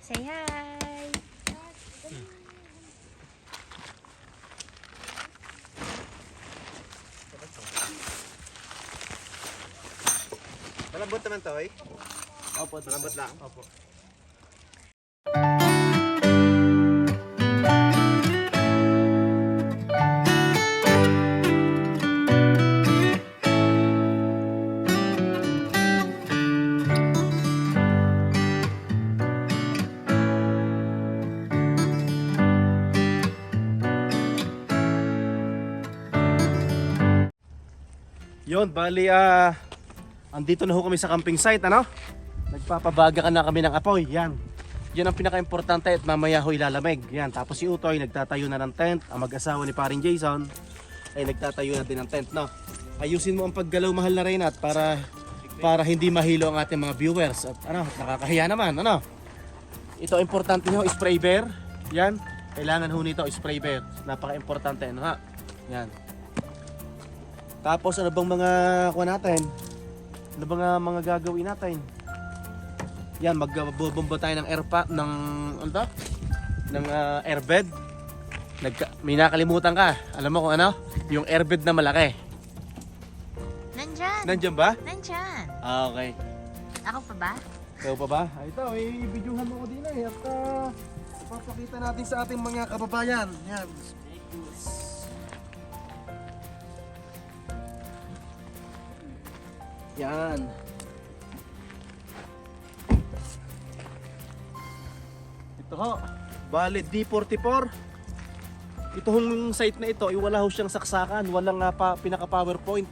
Say hi! Malambot naman to, eh? Opo, Malambot lang? Opo. Yun, bali andito na ho kami sa camping site, ano? Nagpapabaga ka na kami ng apoy, yan. Yan ang pinaka-importante at mamaya ho ilalamig. Yan, tapos si Utoy nagtatayo na ng tent. Ang mag-asawa ni paring Jason ay nagtatayo na din ng tent, no? Ayusin mo ang paggalaw, mahal na Reynat, para hindi mahilo ang ating mga viewers. At ano, nakakahiya naman, ano? Ito importante ho, spray bear. Yan, kailangan ho nito spray bear. Napaka-importante, ano ha? Yan. Tapos ano bang mga kuha natin? Ano bang mga gagawin natin? Yan, magbobomba tayo ng air pack ng ano to? Ng airbed. May nakalimutan ka. Alam mo kung ano? Yung airbed na malaki. Nandyan! Nandiyan ba? Nandyan! Ah, okay. Ako pa ba? Ikaw pa ba? Ito, i-videohan mo ko din at papakita natin sa ating mga kababayan. Yan. Yan. Ito ho, bale D44. Ito hong site na ito, wala ho siyang saksakan, walang pinaka-PowerPoint.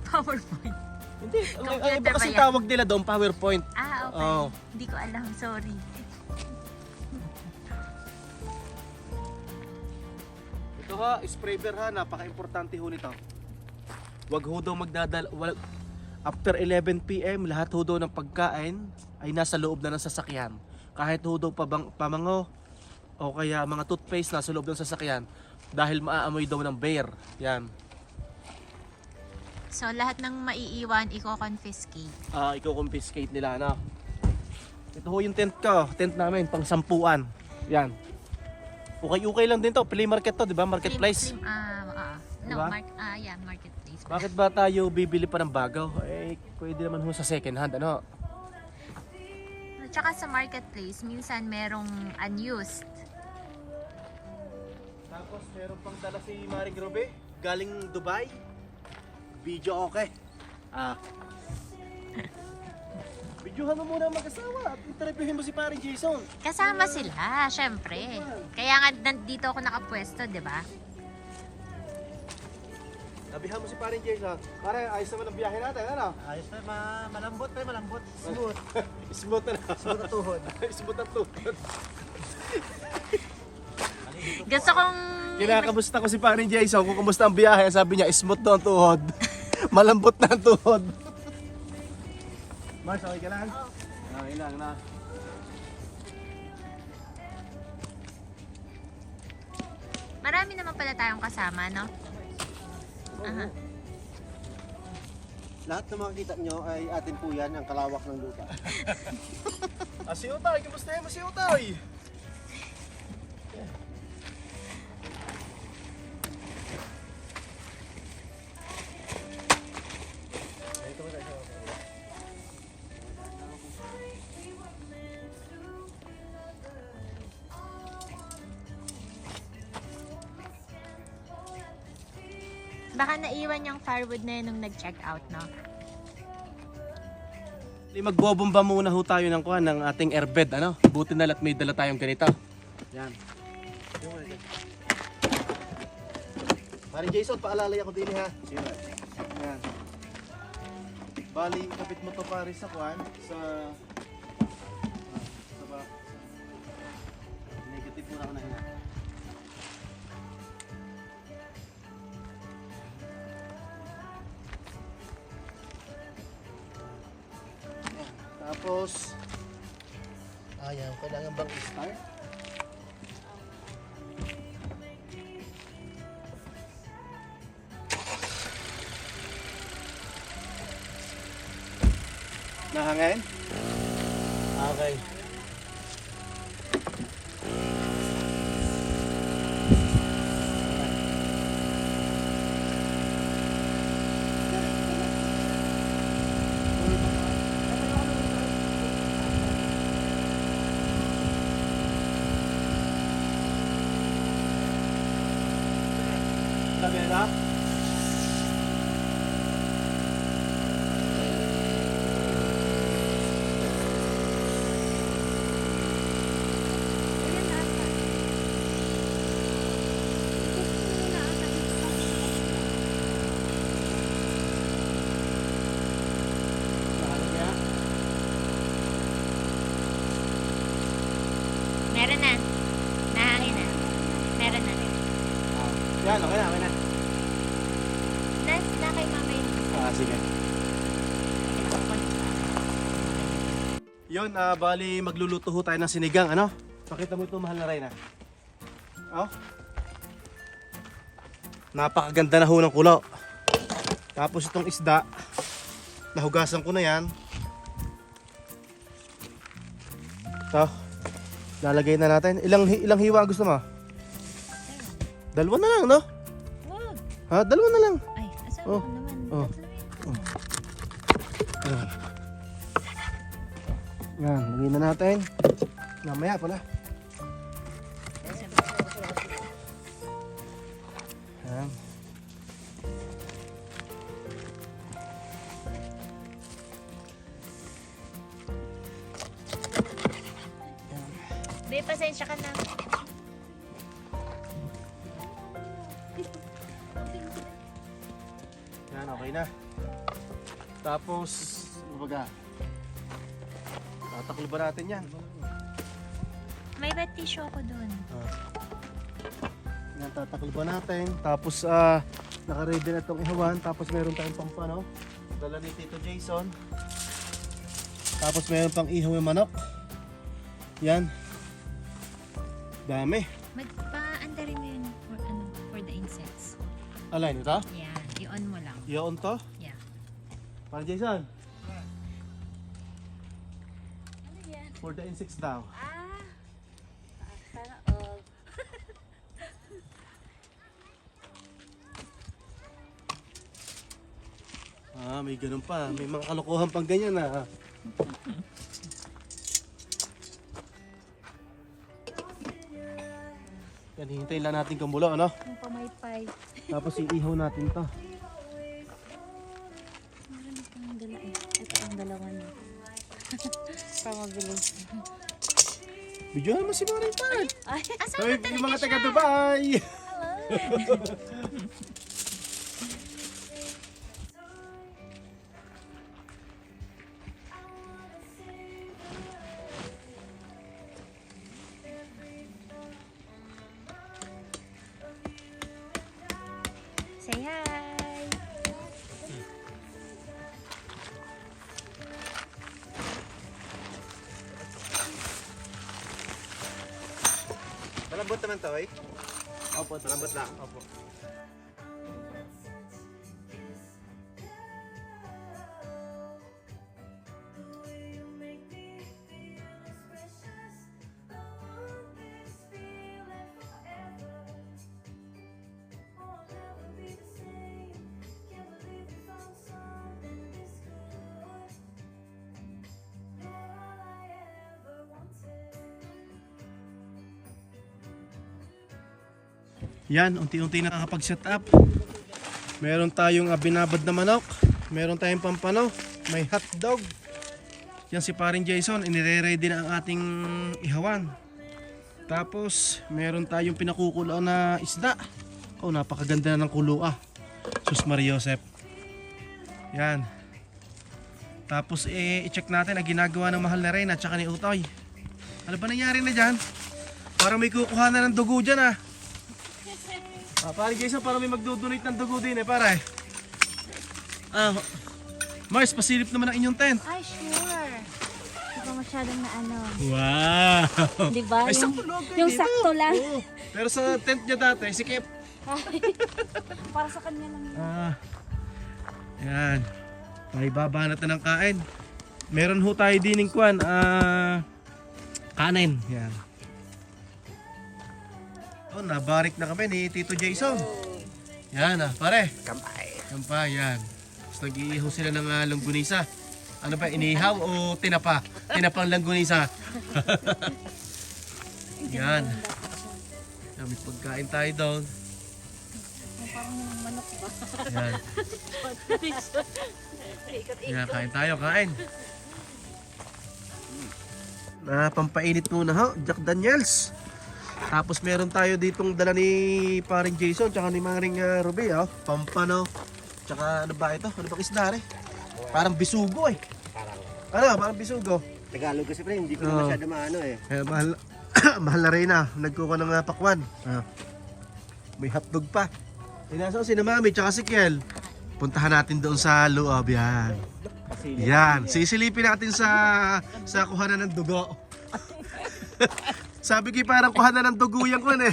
PowerPoint. Hindi, Computer iba kasi ba yan? tawag nila doon, PowerPoint. Ah, okay. Oo. Hindi ko alam. Sorry. Ito ha, spray bear ha, napaka-importante ho nito. Wag ho daw after 11 PM, lahat ho daw ng pagkain ay nasa loob na ng sasakyan. Kahit ho daw pamango o kaya mga toothpaste nasa loob ng sasakyan dahil maaamoy daw ng bear. Yan. So, lahat ng maiiwan, i-confiscate. Iko-confiscate nila na. Ito ho yung tent ko, tent namin pang sampuan. Yan. Okay lang din to, flea market to, 'di ba? Marketplace. No, Diba? marketplace. Bakit ba tayo bibili pa ng bagaw? Pwede naman ho sa second hand, ano? At saka sa marketplace, minsan merong unused. Tapos meron pang dala si Maring Grobe, galing Dubai. Video okay. Videohan mo muna ang mag-asawa at interviewin mo si paring Jason. Kasama sila, syempre. Kaya nga nandito ako nakapwesto, di ba? Nabihan mo si paring Jason. Pare, ayos naman ang biyahe natin, ano? Ayos na, malambot tayo, malambot. Smooth. Smooth na. Smooth na tuhod. Smooth na tuhod. Gusto kong... Kinakamusta ko si paring Jason kung kumusta ang biyahe. Sabi niya, smooth na ang tuhod. Malambot na ang tuhod. Mars, okay ka lang? Okay lang na. Marami naman pala tayong kasama, no? Aha. Lahat na makikita nyo ay atin po yan, ang kalawak ng lupa. Si Utay, kumusta mo si Utay? Baka naiwan yung firewood na yun nung nag-check out, no? Magbobomba muna ho tayo ng kuha ng ating airbed, ano? Buti na lahat may dala tayong ganito. Yan. Paring Jason, paalalay ako din ha. Yan. Bali, kapit mo to pare sa kuhan, sa ba? Negative muna ako na hina. Tapos, Ayan, kailangan bang i-start? nahangin. Okay. Lagay na. Meron na. Nahangin na. Meron na. Yan, okay na, okay na. Na kay mama yun. Sige. Yun, bali magluluto ho tayo ng sinigang, ano? Pakita mo ito, mahal na Reyna. Oh. Napakaganda na ho ng kulo. Tapos itong isda, nahugasan ko na yan. Ito, lalagay na natin. Ilang hiwa gusto mo? Dalawa na lang, no? Wag. Ha, dalawa na lang. Ay, asawa Oh. ko naman. Oh. Yan, lagay na natin. Mamaya pala. Yan. Be, pasensya ka na. Yan, okay na. Tapos, baga, tataklo ba natin yan? May wet tissue ako doon. Yan, tataklo ba natin? Tapos, naka-ready na itong ihawan. Tapos, meron tayong pang pano. Dala ni Tito Jason. Tapos, meron pang ihaw yung manok. Yan. Dami. Magpa-andarin mo yun for the insects. Alay, ito? Yan, i-on mo lang. Iyon to? Yeah. Para Jason? Ano yan? For the insects daw. Sana all. May ganun pa. May mga kalokohan pang ganyan na. Yan, hintayin lang natin kumulo, ano? Yung pamaypay. Tapos iihaw natin to. Meron akong dala eh. Ito ang dalawa na. Para mabilis. Bidyohan mo si Maring Pan. Ay, asawa Sabi, ko yung mga talaga taga siya. Dubai. Say hi. Malambot naman to, eh. Opo, Malambot lang. Opo. Yan, unti-unti nakakapag-set up. Meron tayong binabad na manok. Meron tayong pampano. May hotdog. Yan si paring Jason, inire-ready na ang ating ihawan. Tapos, meron tayong pinakukulo na isda. Oh, napakaganda na ng kulo ah. Sus Maria Josep. Yan. Tapos, i-check natin ang ginagawa ng mahal na Reyna at saka ni Utoy. Ano ba nangyari na dyan? Parang may kukuha na ng dugo dyan ah. Paring Jason, parang may magdodonate ng dugo din eh, pare. Mars, pasilip naman ang inyong tent. Ay, sure. Hindi pa masyadong na ano. Wow! Di ba? Ay, sakto lang kayo Yung dito. sakto lang. Oo. Pero sa tent niya dati, sikip. Para sa kanya lang. Yan. Tayo babanat na ng kain. Meron ho tayo dining kwan. kanin. Yan. Oh, nabarik na kami ni Tito Jason. Yan pare. Kampay, yan. Tapos nag-iihaw sila ng longganisa. Ano ba, inihaw o tinapa? Tinapang longganisa. Yan. Yan, may pagkain tayo doon. Parang manok ba? Yan. Yan, kain tayo, kain. Pampainit muna ho, Jack Daniels. Tapos meron tayo ditong dala ni paring Jason tsaka ni Maring Ruby, pampano. Tsaka ano ba ito? Ano bang isda rin? Parang bisugo eh. Parang bisugo. Tagalog kasi pre, hindi ko na masyado maano eh. Mahal, mahal na rin nagkuha ng pakwan. May hotdog pa. Inaso si na Mami tsaka si Kiel. Puntahan natin doon sa loob, yan. Yan, sisilipin natin sa kuhanan ng dugo. Sabi ko parang kuhanan ng dugo yan ko eh.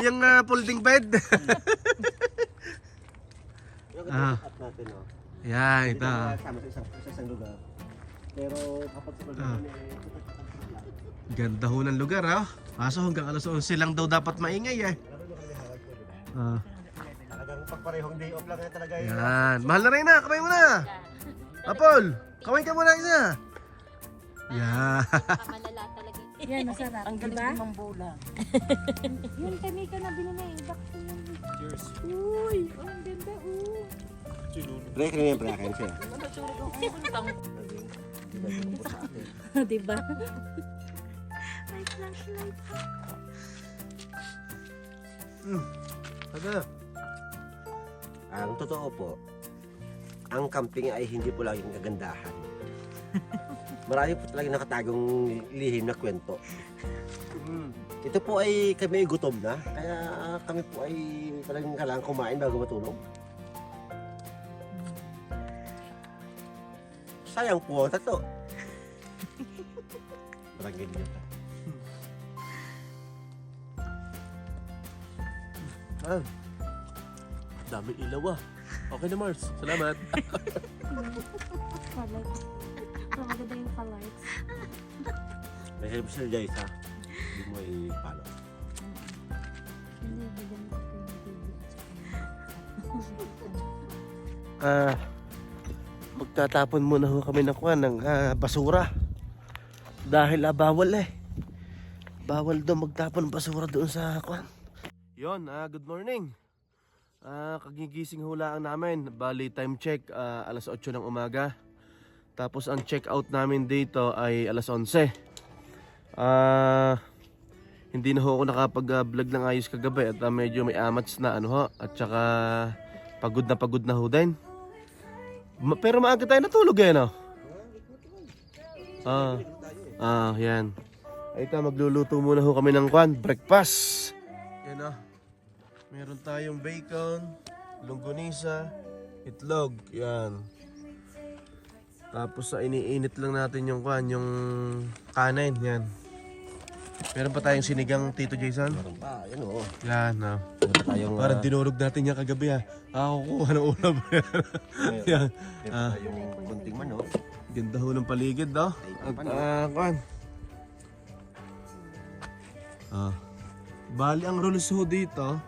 Yung folding bed. Natin, no? Yan, ito. Sama sa isang lugar. Pero kapag sa lugar Ganda ho ng lugar Kaso hanggang alas 11 lang daw dapat maingay eh. talagang pagparehong day off lang yan talaga yun. Yan, mahal na rin kamay mo na. Apol, kamay ka muna isa. Yan. Malala talaga. Yan, masarap. Ang galing diba? ng bola. Yung kami ka na binunay. Bakit yun? Cheers. Uy, ang ganda. Pre, kanina yung pre, siya. Diba? May flashlight pa. Ano? Ang totoo po, ang camping ay hindi po laging kagandahan. Marami po talaga nakatagong lihim na kwento. Ito po ay kami ay gutom na, kaya kami po ay talagang kailangan kumain bago matulog. Sayang po ang tato. Parang ganyan. Dami ilaw Okay na Mars, salamat. Palights. Maganda yung palights. Dahil mo sila Jais ha, hindi mo i-follow. Hindi, bigyan ko yung Magtatapon muna ho kami ng basura. Dahil bawal Bawal daw magtapon ng basura doon sa kwan. Yon, good morning. Kagigising hulaan namin. Bali time check alas 8 ng umaga. Tapos ang check out namin dito ay alas 11. Hindi na ho ako nakapag-vlog ng ayos kagabi at medyo may amats na at saka pagod na ho din. Pero maaga tayo natulog yan. Ito, magluluto muna ho kami ng breakfast. Yan meron tayong bacon, longganisa, itlog, yan. Tapos iniinit lang natin yung kanin, yan. Meron pa tayong sinigang Tito Jason. Meron pa, yan o. Yan, Meron tayong Parang dinurog natin yan kagabi Ako kuha ng ulam. Yan. meron tayong kunting manok. Ganda ho ng paligid, At kuhan. Bali ang rules ho dito,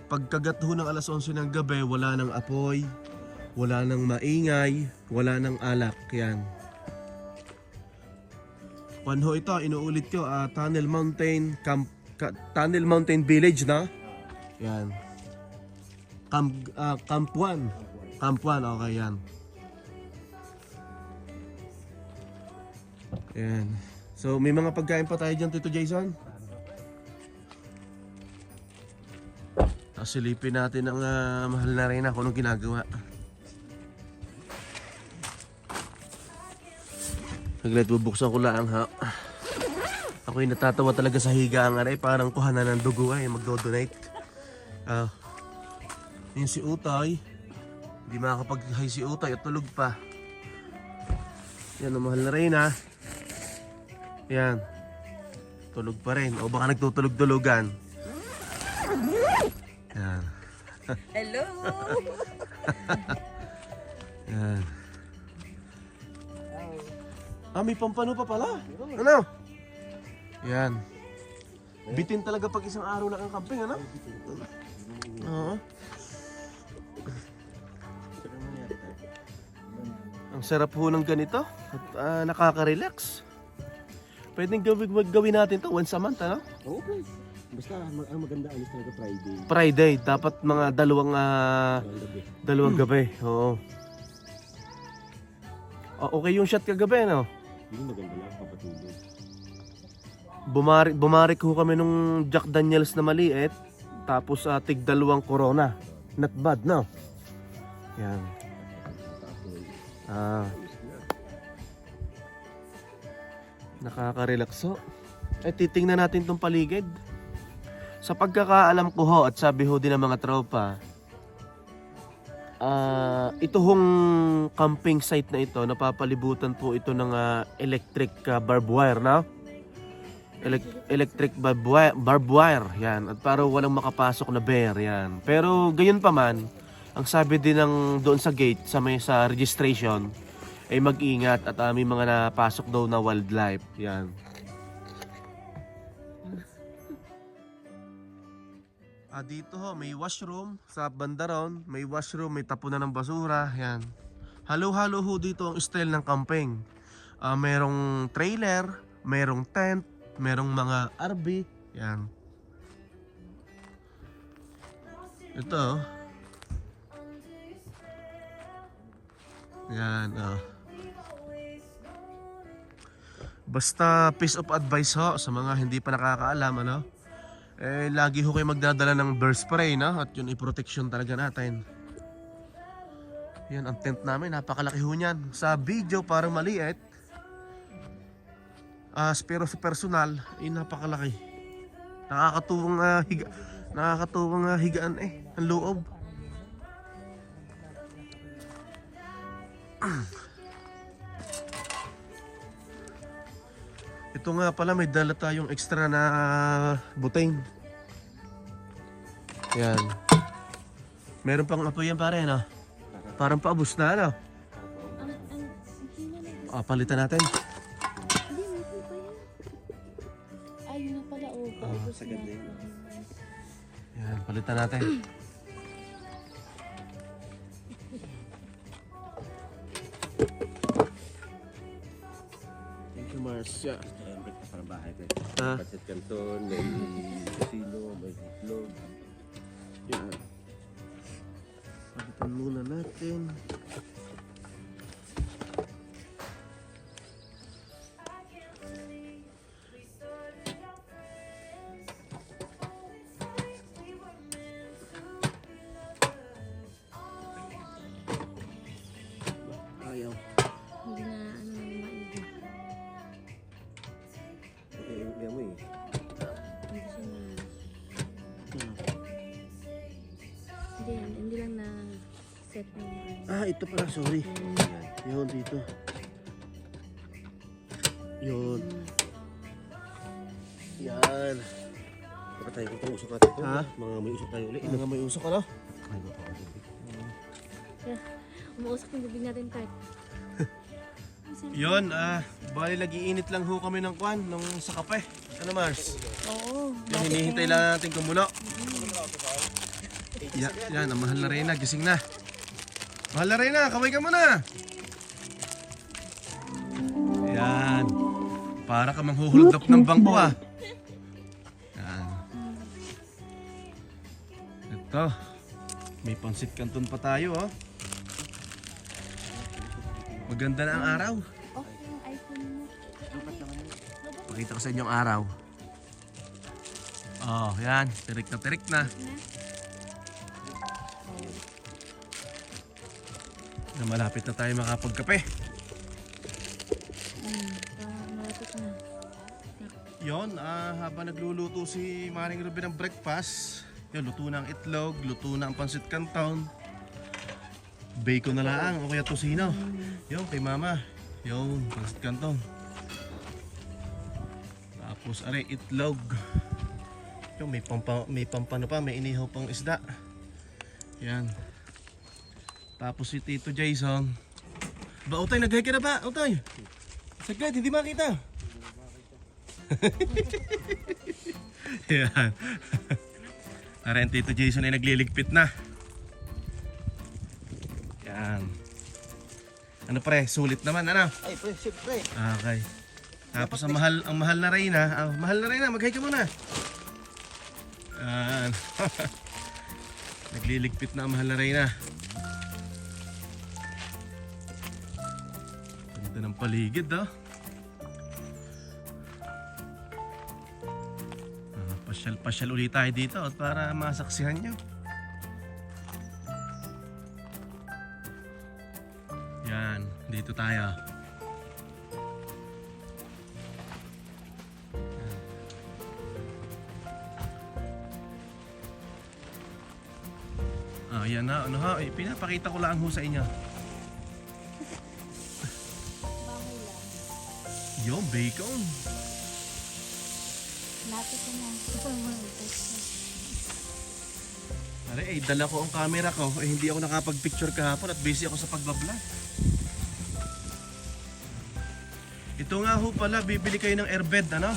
pagkagat ho ng alas 11 ng gabi, wala nang apoy, wala nang maingay, wala nang alak, yan. Panho ito, inuulit ko, Tunnel Mountain Tunnel Mountain Village Yan. Camp 1. Camp 1, okay yan. Yan. So may mga pagkain pa tayo dyan, Tito Jason. Silipin natin ang mahal na rin kung anong ginagawa. Saglit, bubuksan ko lang Ako'y natatawa talaga sa higaan parang kuhanan ng dugo magdo-donate. Yung si Utay, hindi makakapag-hi si Utay at tulog pa. Yan ang mahal na rin Yan. Tulog pa rin. O baka nagtutulog-tulugan. Yan. Hello! Yan. May pampano pa pala. Ano? Yan. Bitin talaga pag isang araw lang ang camping, ano? Oo. Ang sarap ho ng ganito at nakaka-relax. Pwedeng gawin natin to once a month, ano? Okay. Basta ang maganda alis talaga Friday. Friday, dapat mga dalawang gabi. Oo. Okay yung shot kagabi, no? Hindi maganda lang papatulog. Bumarik ho kami nung Jack Daniels na maliit. Tapos tig 2 Corona. Not bad, no? Yan. Nakaka-relax ho. Titingnan natin tong paligid. Sa pagkakaalam ko ho at sabi ho din ng mga tropa, ito hong camping site na ito, napapalibutan po ito ng electric barbed wire, no? Electric barbed wire, yan. At para walang makapasok na bear, yan. Pero gayon pa man, ang sabi din ng doon sa gate, sa registration, ay mag-ingat at may mga napasok daw na wildlife, yan. Dito ho, may washroom sa banda ron, may washroom, may tapunan ng basura, yan. Halo-halo ho dito ang style ng camping. Merong trailer, merong tent, merong mga RV, yan. Ito, yan, Basta piece of advice ho sa mga hindi pa nakakaalam, ano? Lagi ho kayo magdadala ng bear spray, no? At yun protection talaga natin. Yan ang tent namin, napakalaki ho niyan. Sa video parang maliit. Pero sa personal, napakalaki. Nakakatuwang higaan ang loob. Ito nga pala, may dala tayong extra na buteng. Yan. Meron pang apoy yan pare, no? Parang paubos na, no? Palitan natin. Hindi, meron pa yan. Ay, yun na pala, paubos Sagad na. na yun. Yan, palitan natin. Thank you, Marcia. Para bahay ko. Ah. Pancit Canton, may casino, may itlog. Yan. Palitan muna natin. Ayaw. Hindi na, maigi. Hindi mo eh. Hindi siya na... Hindi lang na set na yun. Ito pala, sorry. Yun, dito. Yun. Yan. Baka tayo kung usok natin ito. Ha? Mga may usok tayo ulit. Mga may usok, ano? Ay, napakaganda. Umuusok yung bibig natin, Kurt. Yun, bali nag-iinit lang ho kami ng kwan, nung sa kape. Ano, Mars? Oo. Yan, hinihintay lang natin kumulo. Yan, ang mahal na Reyna, gising na. Mahal na Reyna, kamay ka muna. Yan. Para ka manghuhold up ng bangko, Yan. Ito. May Pancit Canton pa tayo, Maganda na ang araw. Oh, yung iPhone mo. Pakita ko sa inyo ang araw. Yan. Tirik na. Malapit na tayo makapagkape. Malapit na. Yon, habang nagluluto si Maring Ruben ng breakfast, yun, luto na ang itlog, luto na ang Pancit Canton. Bacon na lang o kaya tosino. Yun, kay mama. Yun, Pancit Canton. Tapos, aray, itlog. Yun, may pampano pa, may inihaw pang isda. Yan. Tapos si Tito Jason. Ba, Utoy, nag-hi ka na ba? Utoy! Saglit, hindi makita. Yan. Parang Tito Jason ay nagliligpit na. Yan. Ano pre, sulit naman ano? Ay, pre, siyempre. Okay. Tapos ang mahal na Reyna, mag-hi ka muna. Yan. Nagliligpit na ang mahal na Reyna. Ganda ng paligid oh. Pasyal ulit tayo dito para masaksihan nyo. Yan, dito tayo. Yan na, ano ha, pinapakita ko lang ho sa inyo. Bahay lang. Yung bacon. Lapit ko na. Pare, dala ko ang camera ko. Hindi ako nakapag-picture kahapon at busy ako sa pagbablog. Ito nga ho pala, bibili kayo ng airbed, ano?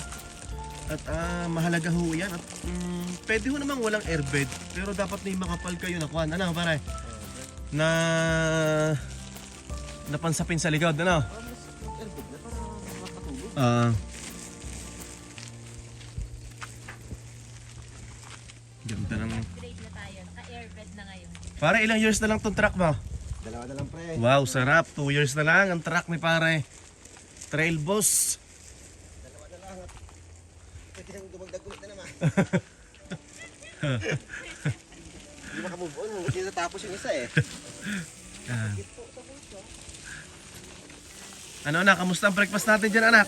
At mahalaga ho yan. At pwede ho namang walang airbed. Pero dapat may makapal kayo na kuhan. Ano, pare? Na pansapin sa likod, ano? Ganda ng... Upgrade na tayo. Ka-airbed na ngayon. Pare, ilang years na lang tong truck mo? Dalawa na lang, pre. Wow, sarap. 2 years na lang ang truck ni pare. Trail boss. Dalawa na lang. Pwede nang dumagdag ulit na naman. Hindi makamove on. Hindi natapos yung isa eh. Yan. Ano anak, kamusta ang breakfast natin dyan anak?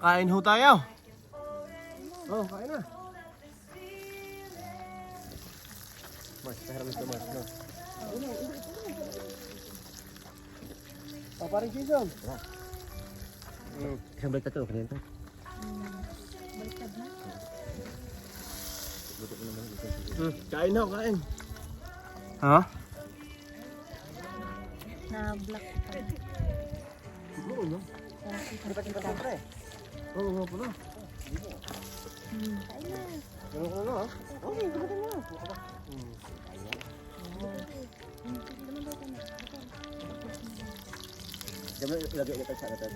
Kain ho tayo. Oh, kain na. Mas, pahiram ito, mas. No? Parang Jason. Isang balik ito, kanina ito. Kain na, kain. Ha? Na-block pa. Siguro, no? Hindi pa tinggal sa pre. Oo, nga pala. Kain na. Ganun ko na, ha? Okay, dumating na. Diyan mo ilagay ulit sa atin.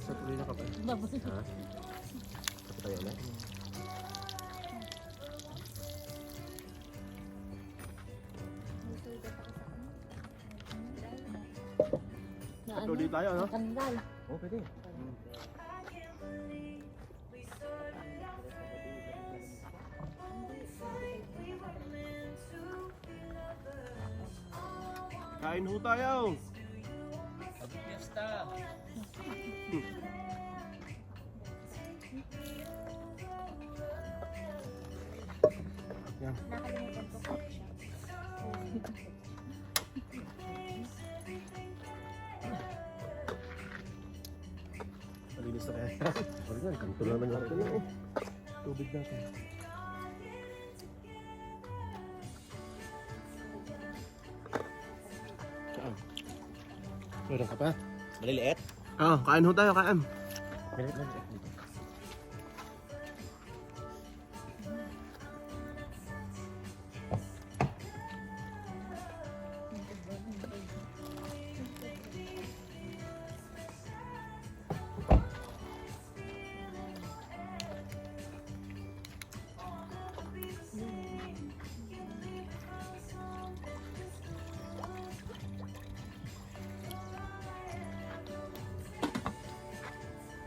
Sa tuloy na ka ba? Ha? Kapit tayo ulit. Na Tuloy tayo, no? Tanggal. Oo, pwede. Kain ho tayo. Nakalimutan ko pa siya. Malinis na kaya. Sorry nga, kanto naman yung ito na eh. Tubig natin. Saan? Meron ka pa? Maliliit? Oo, kain ho tayo, kain. Maliliit.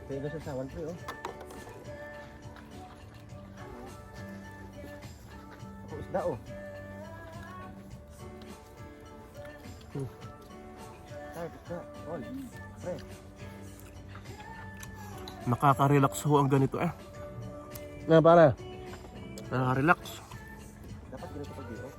Kaya na sa sawan pre, oh. Ako isda, oh. Tayo, isda. All. Pre. Nakaka-relax ho ang ganito eh. Nga para. Nakaka-relax. Dapat ganito pag dito.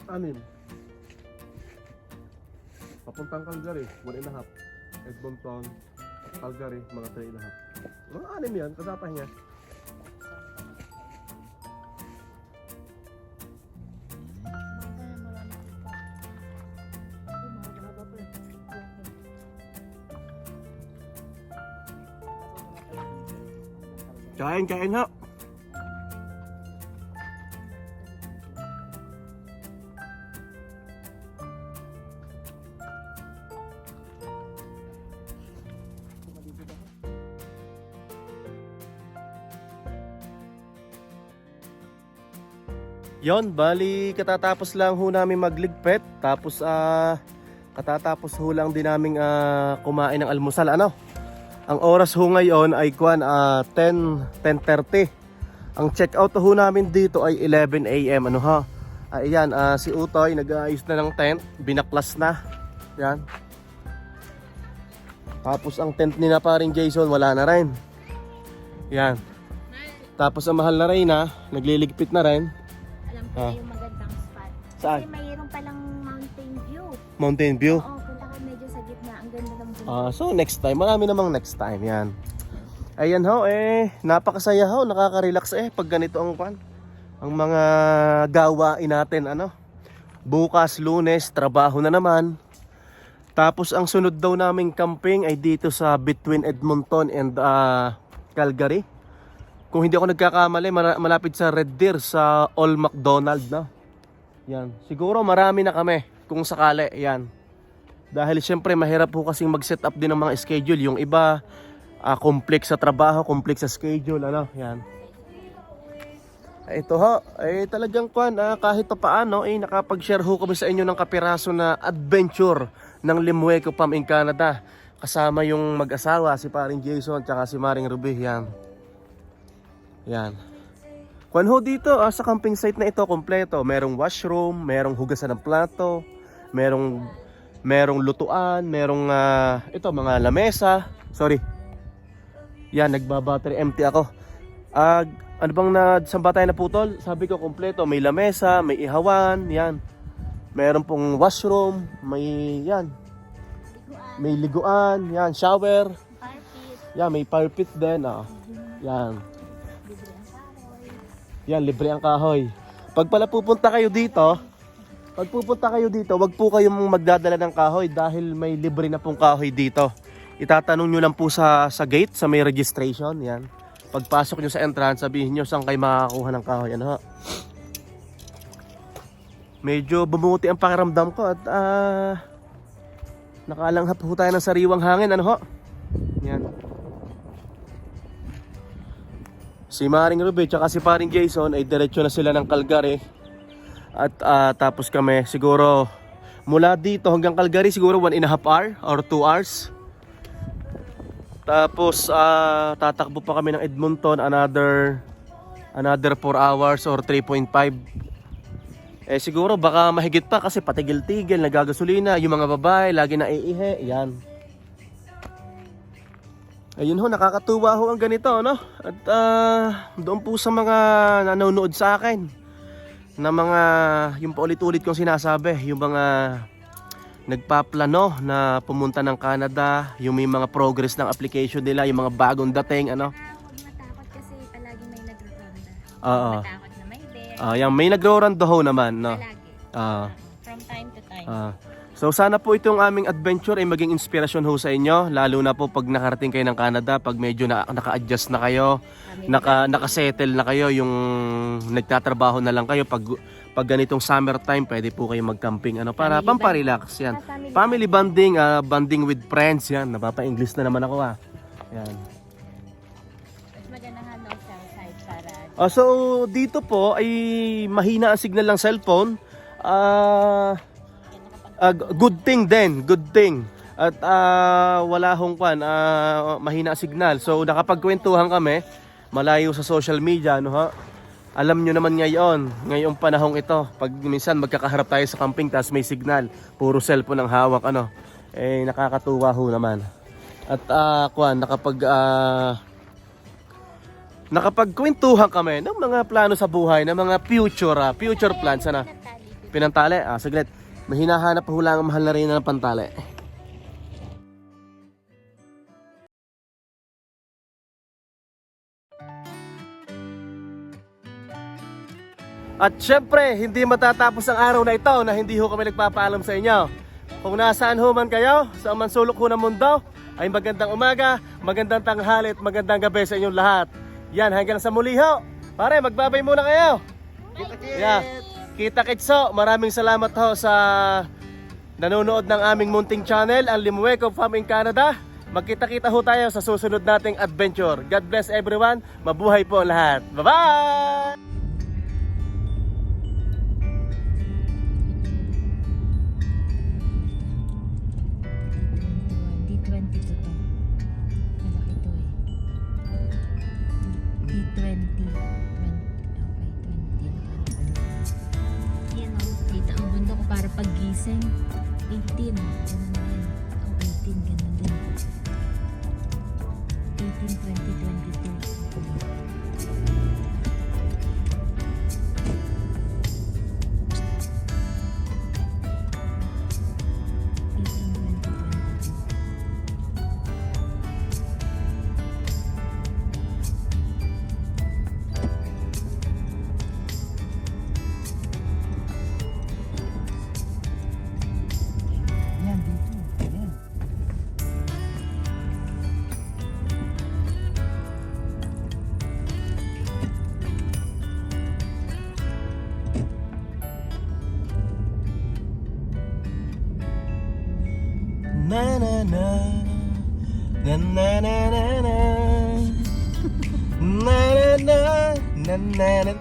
Anim. Papuntang Calgary, 1.5. Edmonton, Calgary, mga 3.5. Mga 6 yan, kasapah niya. Kain ha. Yon, bali katatapos lang ho namin magligpit. Tapos katatapos ho lang din namin kumain ng almusal. Ano? Ang oras ho ngayon ay 10:30. Ang check out ho namin dito ay 11 AM. Ano ha? Ayan, si Utoy nag-aayos na ng tent, binaklas na. Yan. Tapos ang tent ni na paring Jason wala na rin. Yan. Tapos ang mahal na Reyna, nagliligpit na rin. Alam ko na yung magandang spot. Saan? Kasi mayroon palang mountain view. Mountain View. Oo, punta ka medyo sa gitna. Ang ganda ng view. So next time, marami namang next time yan. Ayan ho, napakasaya ho, nakaka-relax pag ganito ang mga gawain natin, ano. Bukas, Lunes, trabaho na naman. Tapos ang sunod daw naming camping ay dito sa between Edmonton and Calgary. Kung hindi ako nagkakamali, malapit sa Red Deer, sa All McDonald, no? Yan, siguro marami na kami kung sakali, yan. Dahil siyempre mahirap po kasing mag-set up din ng mga schedule. Yung iba, complex sa trabaho, complex sa schedule, ano, yan. Ito ho, talagang kahit pa paano, nakapag-share ho kami sa inyo ng kapiraso na adventure ng Limueco Pam in Canada. Kasama yung mag-asawa, si paring Jason, tsaka si Maring Ruby, yan. Yan. Kwan ho dito, sa camping site na ito, kompleto. Merong washroom, merong hugasan ng plato, merong lutuan, merong mga lamesa. Sorry. Yan, nagbabattery empty ako. Ano bang saan tayo naputol? Sabi ko kompleto, may lamesa, may ihawan, yan. Meron pong washroom, may yan. May liguan, yan, shower. Carpet. Yan, may fire pit din, yan. Yan, libre ang kahoy. Pag pala pupunta kayo dito, wag po kayong magdadala ng kahoy dahil may libre na pong kahoy dito. Itatanong nyo lang po sa gate, sa may registration, yan. Pagpasok nyo sa entrance, sabihin nyo saan kayo makakakuha ng kahoy. Ano ho? Medyo bumuti ang pakiramdam ko at nakalanghap po tayo ng sariwang hangin. Ano ho? Yan. Si Maring Ruby at si paring Jason ay diretso na sila ng Calgary. At tapos kami siguro mula dito hanggang Calgary siguro 1.5 hour or 2 hours. Tapos tatakbo pa kami ng Edmonton another 4 hours or 3.5. Siguro baka mahigit pa kasi patigil-tigil, nagagasolina, yung mga babae lagi na iihe, yan. Ayun ho, nakakatuwa ho ang ganito, no? At doon po sa mga nanonood sa akin na mga, yung paulit-ulit kong sinasabi, yung mga nagpaplano na pumunta ng Canada, yung may mga progress ng application nila, yung mga bagong dating, ano? Huwag matakot kasi palagi may nagro-ronda. Oo. Matakot na may bear. Yung may nagro-rando ho naman, no? Palagi. From time to time. So sana po itong aming adventure ay maging inspirasyon ho sa inyo, lalo na po pag nakarating kayo ng Canada, pag medyo naka-adjust na kayo, naka-settle na kayo, yung nagtatrabaho na lang kayo, pag ganitong summertime, pwede po kayo mag-camping, ano, para pamparelax, yan. Family bonding, bonding with friends, yan. Napapa-English na naman ako, yan. Mas magandang no cell site para... So dito po ay mahina ang signal ng cellphone. Good thing din, good thing. At wala hong mahina signal. So nakapagkwentuhan kami, malayo sa social media, no ha? Alam nyo naman ngayong panahong ito, pag minsan magkakaharap tayo sa camping tapos may signal, puro cellphone ang hawak, ano. Nakakatuwa ho naman. At nakapagkwentuhan kami ng mga plano sa buhay, ng mga future plans. Ano? Pinantali? Saglit. May hinahanap pa hula ang mahal na rin ng pantali. At syempre, hindi matatapos ang araw na ito na hindi ho kami nagpapaalam sa inyo. Kung nasaan ho man kayo, sa man sulok ho ng mundo, ay magandang umaga, magandang tanghali at magandang gabi sa inyong lahat. Yan, hanggang sa muli ho. Pare, magbabay muna kayo. Kita-kits ho. Maraming salamat ho sa nanonood ng aming munting channel, ang Limueco Farm in Canada. Magkita-kita ho tayo sa susunod nating adventure. God bless everyone. Mabuhay po ang lahat. Bye-bye! D22 to. Malaki to eh. D20. 20. Okay, 20. Yan o. Kita ang bundok ko para paggising. 18. Ganun din. Oh, 18. Ganun din. 18, 20, 22. Yan, dito. Yan. Na na na na na na na na na na na na na na